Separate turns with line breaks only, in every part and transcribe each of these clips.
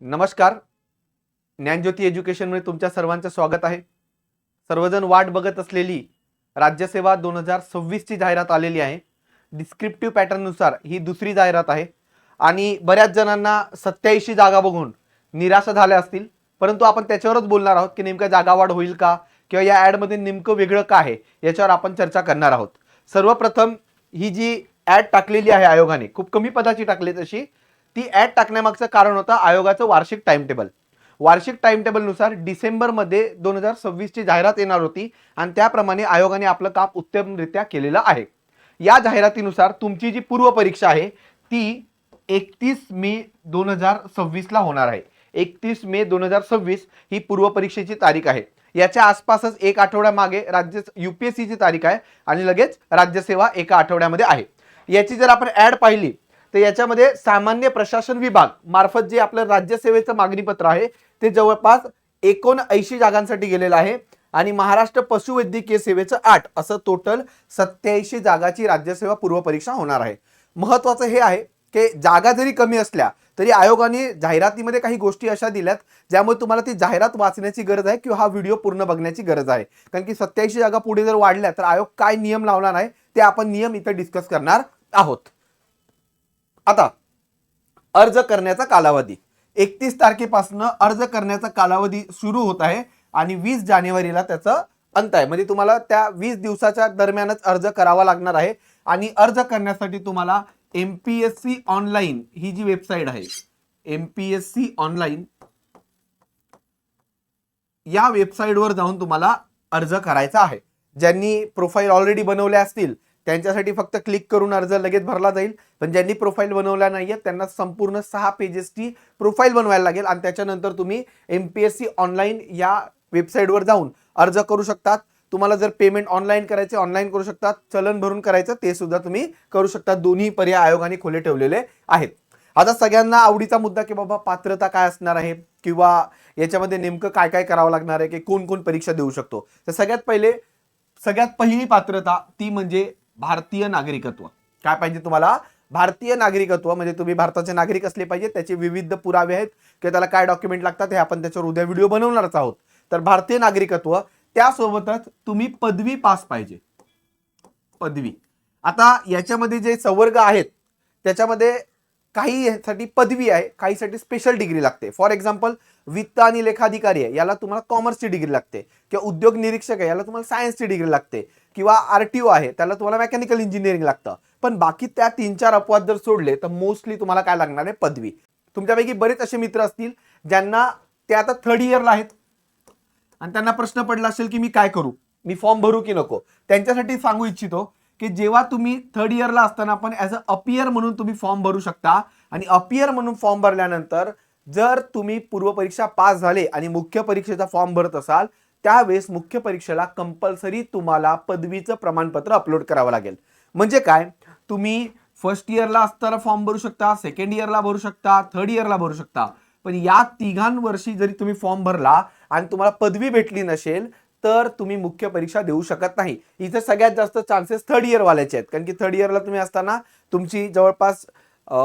नमस्कार. ज्ञानज्योती एज्युकेशनमध्ये तुमच्या सर्वांचं स्वागत आहे. सर्वजण वाट बघत असलेली राज्यसेवा 2026 ची जाहिरात आलेली आहे. डिस्क्रिप्टिव्ह पॅटर्ननुसार ही दुसरी जाहिरात आहे आणि बऱ्याच जणांना 87 जागा बघून निराशा झाल्या असतील, परंतु आपण त्याच्यावरच बोलणार आहोत की नेमका जागा वाढ होईल का किंवा या ॲड मध्ये नेमकं वेगळं काय आहे याच्यावर आपण चर्चा करणार आहोत. सर्वप्रथम ही जी ॲड टाकलेली आहे आयोगाने, खूप कमी पदाची टाकली, तशी ती ॲड टाकण्यामागचं कारण होतं आयोगाचं वार्षिक टाइम टेबल. वार्षिक टाइम टेबलनुसार डिसेंबरमध्ये 2026 ची जाहिरात येणार होती आणि त्याप्रमाणे आयोगाने आपलं काम उत्तमरित्या केलेलं आहे. या जाहिरातीनुसार तुमची जी पूर्व परीक्षा आहे ती 31 मे 2026 ला होणार आहे. 31 मे 2026 ही पूर्व परीक्षेची तारीख आहे. याच्या आसपासच एक आठवड्या मागे राज्य UPSC ची तारीख आहे आणि लगेच राज्यसेवा एका आठवड्यामध्ये आहे. याची जर आपण ॲड पाहिली तर याच्यामध्ये सामान्य प्रशासन विभाग मार्फत जे आपलं राज्यसेवेचं मागणीपत्र आहे ते जवळपास 79 जागांसाठी गेलेलं आहे आणि महाराष्ट्र पशुवैद्यकीय सेवेचं 8 असं टोटल 87 जागाची राज्यसेवा पूर्व परीक्षा होणार आहे. महत्त्वाचं हे आहे की जागा जरी कमी असल्या तरी आयोगाने जाहिरातीमध्ये काही गोष्टी अशा दिल्यात ज्यामुळे तुम्हाला ती जाहिरात वाचण्याची गरज आहे किंवा हा व्हिडिओ पूर्ण बघण्याची गरज आहे. कारण की 87 जागा पुढे जर वाढल्या तर आयोग काय नियम लावणार आहे ते आपण नियम इथे डिस्कस करणार आहोत. आता अर्ज करण्याचा कालावधी 31 तारखेपासून अर्ज करण्याचा कालावधी सुरू होत आहे आणि 20 जानेवारीला त्याचा अंत आहे. म्हणजे तुम्हाला त्या 20 दिवसाच्या दरम्यानच अर्ज करावा लागणार आहे आणि अर्ज करण्यासाठी तुम्हाला MPSC ऑनलाईन ही जी वेबसाईट आहे, MPSC ऑनलाईन या वेबसाईटवर जाऊन तुम्हाला अर्ज करायचा आहे. ज्यांनी प्रोफाईल ऑलरेडी बनवल्या असतील त्यांच्यासाठी फक्त क्लिक करून अर्ज लगेच भरला जाईल, पण ज्यांनी प्रोफाईल बनवल्या नाहीये त्यांना संपूर्ण 6 पेजेसची प्रोफाईल बनवायला लागेल आणि त्याच्यानंतर तुम्ही MPSC ऑनलाईन या वेबसाईटवर जाऊन अर्ज करू शकतात. तुम्हाला जर पेमेंट ऑनलाईन करायचे ऑनलाईन करू शकतात, चलन भरून करायचं ते सुद्धा तुम्ही करू शकता. दोन्ही पर्याय आयोगाने खुले ठेवलेले आहेत. आता सगळ्यांना आवडीचा मुद्दा की बाबा पात्रता काय असणार आहे किंवा याच्यामध्ये नेमकं काय काय करावं लागणार आहे की कोण कोण परीक्षा देऊ शकतो. तर सगळ्यात पहिली पात्रता ती म्हणजे भारतीय नागरिकत्व. काय पाहिजे तुम्हाला? भारतीय नागरिकत्व. म्हणजे तुम्ही भारताचे नागरिक असले पाहिजे. त्याचे विविध पुरावे आहेत की त्याला काय डॉक्युमेंट लागतात हे आपण त्याच्यावर उद्या व्हिडिओ बनवणारच आहोत. तर भारतीय नागरिकत्व, त्यासोबतच तुम्ही पदवी पास पाहिजे. पदवी. आता याच्यामध्ये जे संवर्ग आहेत त्याच्यामध्ये काही साठी पदवी आहे, काहीसाठी स्पेशल डिग्री लागते. फॉर एक्झाम्पल वित्त आणि लेखाधिकारी आहे याला तुम्हाला कॉमर्सची डिग्री लागते, किंवा उद्योग निरीक्षक आहे याला तुम्हाला सायन्सची डिग्री लागते, किंवा RTO आहे त्याला तुम्हाला मेकॅनिकल इंजिनिअरिंग लागतं. पण बाकी त्या 3-4 अपवाद जर सोडले तर मोस्टली तुम्हाला काय लागणार आहे? पदवी. तुमच्यापैकी बरेच असे मित्र असतील ज्यांना ते आता 3rd इयरला आहेत आणि त्यांना प्रश्न पडला असेल की मी काय करू, मी फॉर्म भरू की नको. त्यांच्यासाठी सांगू इच्छितो की जेव्हा तुम्ही 3rd इयरला असताना पण ॲज अ अपियर म्हणून तुम्ही फॉर्म भरू शकता आणि अपियर म्हणून फॉर्म भरल्यानंतर जर तुम्ही पूर्व परीक्षा पास झाले आणि मुख्य परीक्षेचा फॉर्म भरत असाल त्यावेळेस मुख्य परीक्षेला कंपल्सरी तुम्हाला पदवीचं प्रमाणपत्र अपलोड करावं लागेल. म्हणजे काय, तुम्ही 1st इयरला असताना फॉर्म भरू शकता, 2nd इयरला भरू शकता, 3rd इयरला भरू शकता, पण या तिघांवर्षी जरी तुम्ही फॉर्म भरला आणि तुम्हाला पदवी भेटली नसेल तर तुम्ही मुख्य परीक्षा देऊ शकत नाही. इथे सगळ्यात जास्त चान्सेस 3rd इयर वाल्याचे आहेत. कारण की 3rd इयरला तुम्ही असताना तुमची जवळपास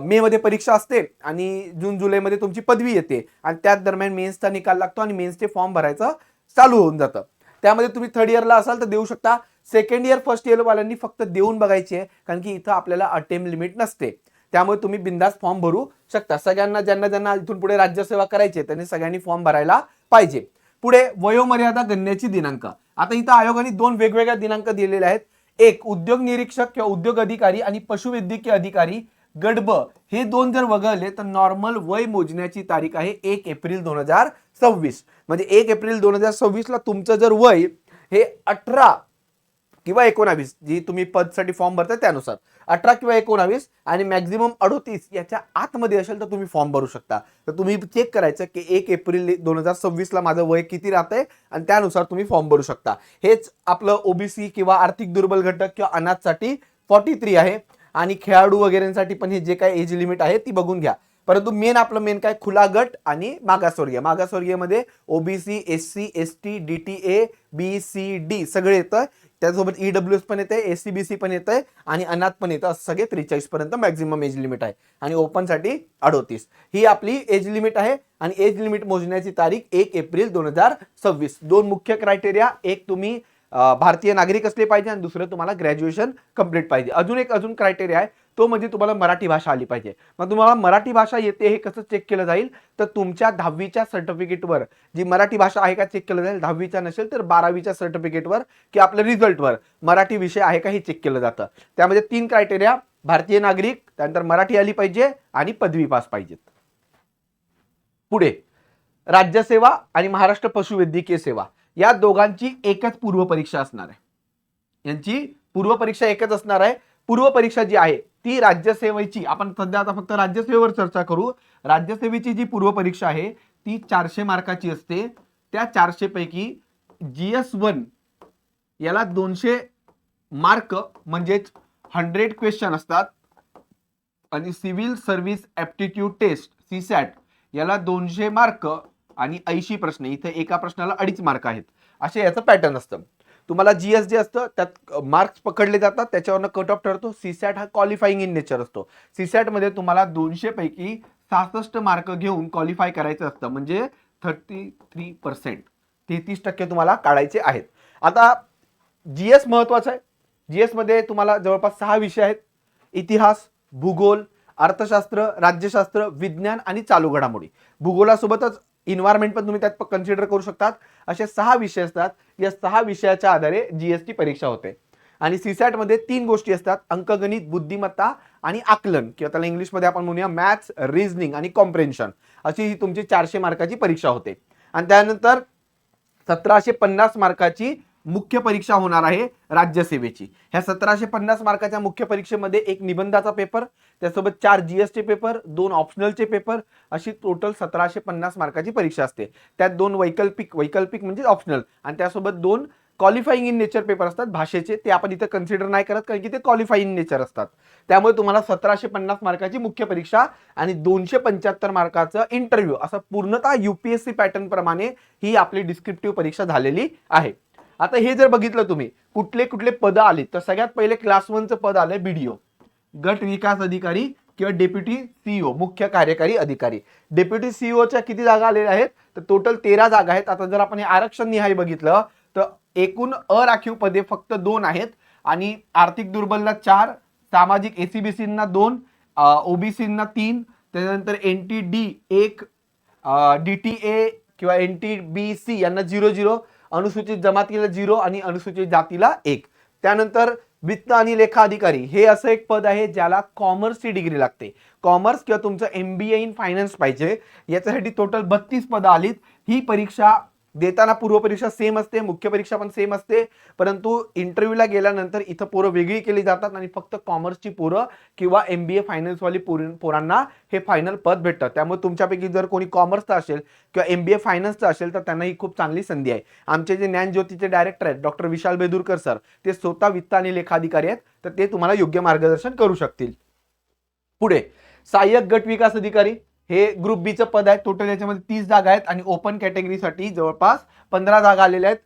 मे मध्ये परीक्षा असते आणि जून-जुलैमध्ये तुमची पदवी येते आणि त्याच दरम्यान मेन्सचा निकाल लागतो आणि मेन्सचे फॉर्म भरायचं चालू होऊन जातं. त्यामध्ये तुम्ही 3rd इयरला असाल तर देऊ शकता. 2nd इयर 1st इयर वाल्यांनी फक्त देऊन बघायची आहे, कारण की इथं आपल्याला अटेम्प्ट लिमिट नसते. त्यामुळे तुम्ही बिंदास फॉर्म भरू शकता. सगळ्यांना ज्यांना इथून पुढे राज्यसेवा करायची आहे त्यांनी सगळ्यांनी फॉर्म भरायला पाहिजे. पुढे वयोमर्यादा गणण्याची दिनांक. आता इथं आयोगाने 2 वेगवेगळ्या दिनांक दिलेले आहेत. एक उद्योग निरीक्षक किंवा उद्योग अधिकारी आणि पशुवैद्यकीय अधिकारी गट ब हे 2 जर वगळले तर नॉर्मल वय मोजण्याची तारीख आहे 1 एप्रिल 2026. म्हणजे 1 एप्रिल 2026 ला तुमचं जर वय हे 18 किंवा 19 जी तुम्ही पदसाठी फॉर्म भरताय त्यानुसार 18 किंवा 19 आणि मॅक्झिमम 38 याच्या आतमध्ये असेल तर तुम्ही फॉर्म भरू शकता. तर तुम्ही चेक करायचं की 1 एप्रिल 2026 ला माझं वय किती राहतंय आणि त्यानुसार तुम्ही फॉर्म भरू शकता. हेच आपलं OBC किंवा आर्थिक दुर्बल घटक किंवा अनाथसाठी 43 आहे आणि खेळाडू वगैरेंसाठी पण हे जे काय एज लिमिट आहे ती बघून घ्या. परंतु मेन काय खुला गट आणि मागासवर्गीयमध्ये OBC, SC, ST, DTA, BCD सगळे येतं. त्यासोबत EWS पण येते, SCBC पण येतंय आणि अनाथ पण येतं. असं सगळे 43 पर्यंत मॅक्झिमम एज लिमिट आहे आणि ओपनसाठी 38. ही आपली एज लिमिट आहे आणि एज लिमिट मोजण्याची तारीख 1 एप्रिल 2026. दोन मुख्य क्रायटेरिया, एक तुम्ही भारतीय नागरिक असले पाहिजे आणि दुसरं तुम्हाला ग्रॅज्युएशन कंप्लीट पाहिजे. अजून क्रायटेरिया आहे, तो म्हणजे तुम्हाला मराठी भाषा आली पाहिजे. मग तुम्हाला मराठी भाषा येते हे कसं चेक केलं जाईल, तर तुमच्या 10वीच्या सर्टिफिकेटवर जी मराठी भाषा आहे का चेक केलं जाईल. 10वीच्या नसेल तर 12वीच्या सर्टिफिकेटवर किंवा आपल्या रिझल्टवर मराठी विषय आहे का हे चेक केलं जातं. त्यामध्ये 3 क्रायटेरिया, भारतीय नागरिक, त्यानंतर मराठी आली पाहिजे आणि पदवी पास पाहिजेत. पुढे राज्यसेवा आणि महाराष्ट्र पशुवैद्यकीय सेवा या दोघांची एकच पूर्व परीक्षा असणार आहे. यांची पूर्व परीक्षा एकच असणार आहे. पूर्व परीक्षा जी आहे ती राज्यसेवेची, आपण सध्या आता फक्त राज्यसेवेवर चर्चा करू. राज्यसेवेची जी पूर्व परीक्षा आहे ती 400 मार्काची असते. त्या 400 पैकी GS1 याला 200 मार्क म्हणजेच 100 क्वेश्चन असतात आणि civil service aptitude test CSAT याला 200 मार्क आणि 80 प्रश्न. इथे एका प्रश्नाला 2.5 मार्क आहेत. असे याचं पॅटर्न असतं. तुम्हाला GS जे असतं त्यात मार्क्स पकडले जातात, त्याच्यावरनं कट ऑफ ठरतो. CSAT हा क्वालिफाईंग इन नेचर असतो. CSAT मध्ये तुम्हाला 200 पैकी 66 मार्क घेऊन क्वालिफाय करायचं असतं, म्हणजे 33%, 33% तुम्हाला काढायचे आहेत. आता GS महत्वाचा आहे. GS मध्ये तुम्हाला जवळपास 6 विषय आहेत: इतिहास, भूगोल, अर्थशास्त्र, राज्यशास्त्र, विज्ञान आणि चालू घडामोडी. भूगोलासोबतच इन्व्हायरमेंट पण तुम्ही त्यात कन्सिडर करू शकतात. असे 6 विषय असतात. या 6 विषयाच्या आधारे GS ची परीक्षा होते. आणि CSAT मध्ये 3 गोष्टी असतात: अंकगणित, बुद्धिमत्ता आणि आकलन, किंवा त्याला इंग्लिशमध्ये आपण म्हणूया मॅथ्स, रिझनिंग आणि कॉम्प्रेन्शन. अशी ही तुमची 400 मार्काची परीक्षा होते. आणि त्यानंतर 1750 मार्काची मुख्य परीक्षा होणार आहे राज्यसेवेची. ह्या 1750 मार्काच्या मुख्य परीक्षेमध्ये एक निबंधाचा पेपर, त्यासोबत 4 GS चे पेपर, 2 ऑप्शनलचे पेपर, अशी टोटल 1750 मार्काची परीक्षा असते. त्यात 2 वैकल्पिक म्हणजे ऑप्शनल, आणि त्यासोबत 2 क्वालिफाईंग इन नेचर पेपर असतात भाषेचे. ते आपण इथे कन्सिडर नाही करत कारण की ते क्वालिफाईंग इन नेचर असतात. त्यामुळे तुम्हाला 1750 मार्काची मुख्य परीक्षा आणि 275 मार्काचं इंटरव्ह्यू, असं पूर्णतः UPSC पॅटर्न प्रमाणे ही आपली डिस्क्रिप्टिव्ह परीक्षा झालेली आहे. आता हे जर बघितलं तुम्ही कुठले कुठले पद आले, तर सगळ्यात पहिले क्लास 1चं पद आलंय BDO, गट विकास अधिकारी किंवा डेप्युटी CEO, मुख्य कार्यकारी अधिकारी. डेप्युटी CEOच्या किती जागा आलेल्या आहेत, तर टोटल 13 जागा आहेत. आता जर आपण हे आरक्षण निहाय बघितलं तर एकूण अराखीव पदे फक्त 2 आहेत आणि आर्थिक दुर्बलला 4, सामाजिक SCBCंना 2, OBCंना 3, त्यानंतर NTD 1, DTA किंवा NTBC यांना 0-0, अनुसूचित जमातीला 0 आणि अनुसूचित जातीला 1. त्यानंतर वित्त आणि लेखा अधिकारी हे असं एक पद आहे ज्याला कॉमर्सची डिग्री लागते. कॉमर्स किंवा तुमचं MBA इन फायनान्स पाहिजे. याच्यासाठी टोटल 32 पदं आलीत. ही परीक्षा देताना पूर्व परीक्षा सेम असते, मुख्य परीक्षा पण सेम असते, परंतु इंटरव्ह्यूला गेल्यानंतर इथं पोरं वेगळी केली जातात आणि फक्त कॉमर्सची पोरं किंवा MBA फायनान्सवाली पोरांना हे फायनल पद भेटतं. त्यामुळे तुमच्यापैकी जर कोणी कॉमर्सचा असेल किंवा MBA फायनान्सचा असेल तर त्यांना ही खूप चांगली संधी आहे. आमचे जे ज्ञानज्योतीचे डायरेक्टर आहेत डॉक्टर विशाल बेदुरकर सर, ते स्वतः वित्त आणि लेखा अधिकारी आहेत, तर ते तुम्हाला योग्य मार्गदर्शन करू शकतील. पुढे सहाय्यक गट विकास अधिकारी हे ग्रुप बी चं पद आहे. टोटल याच्यामध्ये 30 जागा आहेत आणि ओपन कॅटेगरीसाठी जवळपास 15 जागा आलेल्या आहेत.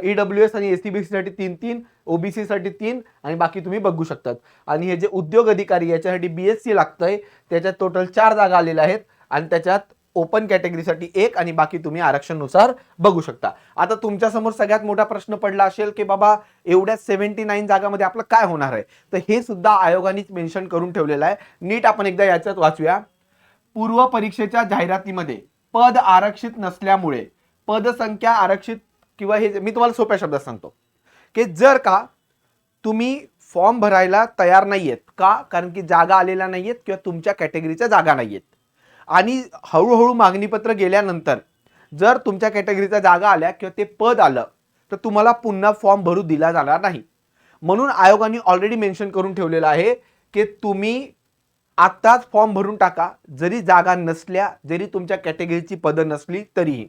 EWS आणि SCBC साठी 3-3, OBC साठी 3 आणि बाकी तुम्ही बघू शकतात. आणि हे जे उद्योग अधिकारी याच्यासाठी BSc लागतंय, त्याच्यात टोटल 4 जागा आलेल्या आहेत आणि त्याच्यात ओपन कॅटेगरीसाठी 1 आणि बाकी तुम्ही आरक्षणानुसार बघू शकता. आता तुमच्या समोर सगळ्यात मोठा प्रश्न पडला असेल की बाबा एवढ्या 79 जागामध्ये आपलं काय होणार आहे, तर हे सुद्धा आयोगानेच मेन्शन करून ठेवलेलं आहे. नीट आपण एकदा याच्यात वाचूया. पूर्व परीक्षेच्या जाहिरातीमध्ये पद आरक्षित नसल्यामुळे पदसंख्या आरक्षित, किंवा हे मी तुम्हाला सोप्या शब्दात सांगतो की जर का तुम्ही फॉर्म भरायला तयार नाहीयेत का, कारण की जागा आलेल्या नाहीयेत किंवा तुमच्या कॅटेगरीच्या जागा नाहीयेत, आणि हळूहळू मागणीपत्र गेल्यानंतर जर तुमच्या कॅटेगरीच्या जागा आल्या किंवा ते पद आलं तर तुम्हाला पुन्हा फॉर्म भरू दिला जाणार नाही. म्हणून आयोगाने ऑलरेडी मेन्शन करून ठेवलेलं आहे की तुम्ही आताच फॉर्म भरून टाका, जरी जागा नसल्या, जरी तुमच्या कॅटेगरीची पदं नसली तरीही.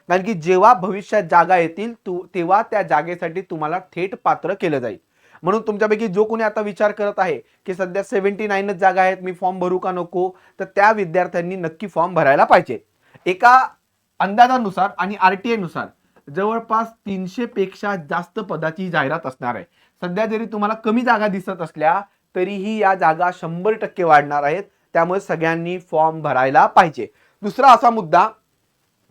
कारण की जेव्हा भविष्यात जागा येतील तेव्हा त्या जागेसाठी तुम्हाला थेट पात्र केलं जाईल. म्हणून तुमच्यापैकी जो कोणी आता विचार करत आहे की सध्या 79च जागा आहेत, मी फॉर्म भरू का नको, तर त्या विद्यार्थ्यांनी नक्की फॉर्म भरायला पाहिजे. एका अंदाजानुसार आणि RTI नुसार जवळपास 300 पेक्षा जास्त पदाची जाहिरात असणार आहे. सध्या जरी तुम्हाला कमी जागा दिसत असल्या तरीही या जागा 100% वाढणार आहेत. त्यामुळे सगळ्यांनी फॉर्म भरायला पाहिजे. दुसरा असा मुद्दा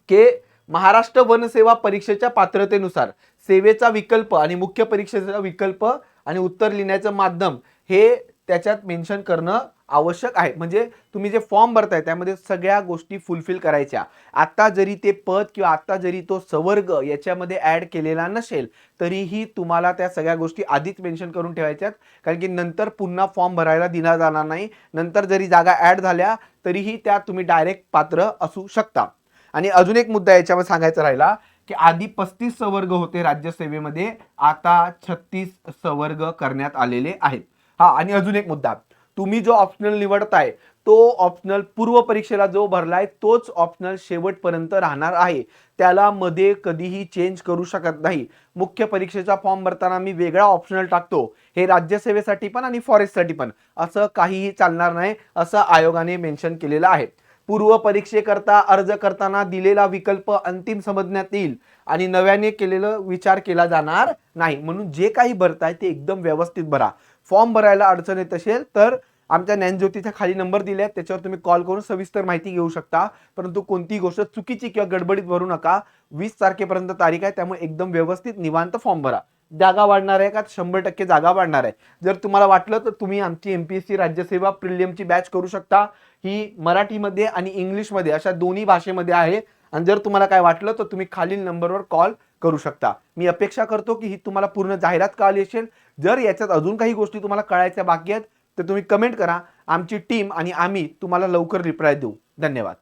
की महाराष्ट्र वनसेवा परीक्षेच्या पात्रतेनुसार सेवेचा विकल्प आणि मुख्य परीक्षेचा विकल्प आणि उत्तर लिहिण्याचं माध्यम हे त्याच्यात मेन्शन करणं आवश्यक आहे. म्हणजे तुम्ही जे फॉर्म भरताय त्यामध्ये सगळ्या गोष्टी फुलफिल करायच्या. आता जरी ते पद किंवा आता जरी तो संवर्ग याच्यामध्ये ऍड केलेला नसेल तरीही तुम्हाला त्या सगळ्या गोष्टी आधीच मेन्शन करून ठेवायच्यात, कारण की नंतर पुन्हा फॉर्म भरायला दिला जाणार नाही. नंतर जरी जागा ऍड झाल्या तरीही त्या तुम्ही डायरेक्ट पात्र असू शकता. आणि अजून एक मुद्दा याच्यामध्ये सांगायचा राहिला की आधी 35 संवर्ग होते राज्यसेवेमध्ये, आता 36 संवर्ग करण्यात आलेले आहेत. हा, आणि अजून एक मुद्दा, तुम्ही जो ऑप्शनल निवडताय तो ऑप्शनल पूर्व परीक्षेला जो भरलाय तोच ऑप्शनल शेवटपर्यंत राहणार आहे. त्याला मध्ये कधीही चेंज करू शकत नाही. मुख्य परीक्षेचा फॉर्म भरताना मी वेगळा ऑप्शनल टाकतो, हे राज्यसेवेसाठी पण आणि फॉरेस्टसाठी पण, असं काहीही चालणार नाही असं आयोगाने मेन्शन केलेलं आहे. पूर्व परीक्षेकरता अर्ज करताना दिलेला विकल्प अंतिम समजण्यात येईल आणि नव्याने केलेला विचार केला जाणार नाही. म्हणून जे काही भरताय ते एकदम व्यवस्थित भरा. फॉर्म भरायला अडचण येत असेल तर आमच्या ज्ञानज्योतीच्या खाली नंबर दिले आहेत, त्याच्यावर तुम्ही कॉल करून सविस्तर माहिती घेऊ शकता. परंतु कोणती गोष्ट चुकीची किंवा गडबडीत भरू नका. 20 तारखेपर्यंत तारीख आहे, त्यामुळे एकदम व्यवस्थित निवांत फॉर्म भरा. जागा वाढणार आहे का? 100% जागा वाढणार आहे. जर तुम्हाला वाटलं तर तुम्ही आमची MPSC राज्यसेवा प्रिलियमची बॅच करू शकता. ही मराठीमध्ये आणि इंग्लिशमध्ये अशा दोन्ही भाषेमध्ये आहे. आणि जर तुम्हाला काय वाटलं तर तुम्ही खालील नंबरवर कॉल करू शकता. मी अपेक्षा करतो की ही तुम्हाला पूर्ण जाहिरात कळाली असेल. जर याच्यात अजून काही गोष्टी तुम्हाला कळायच्या बाकी आहेत तर तुम्ही कमेंट करा. आमची टीम आणि आम्ही तुम्हाला लवकर रिप्लाय देऊ. धन्यवाद.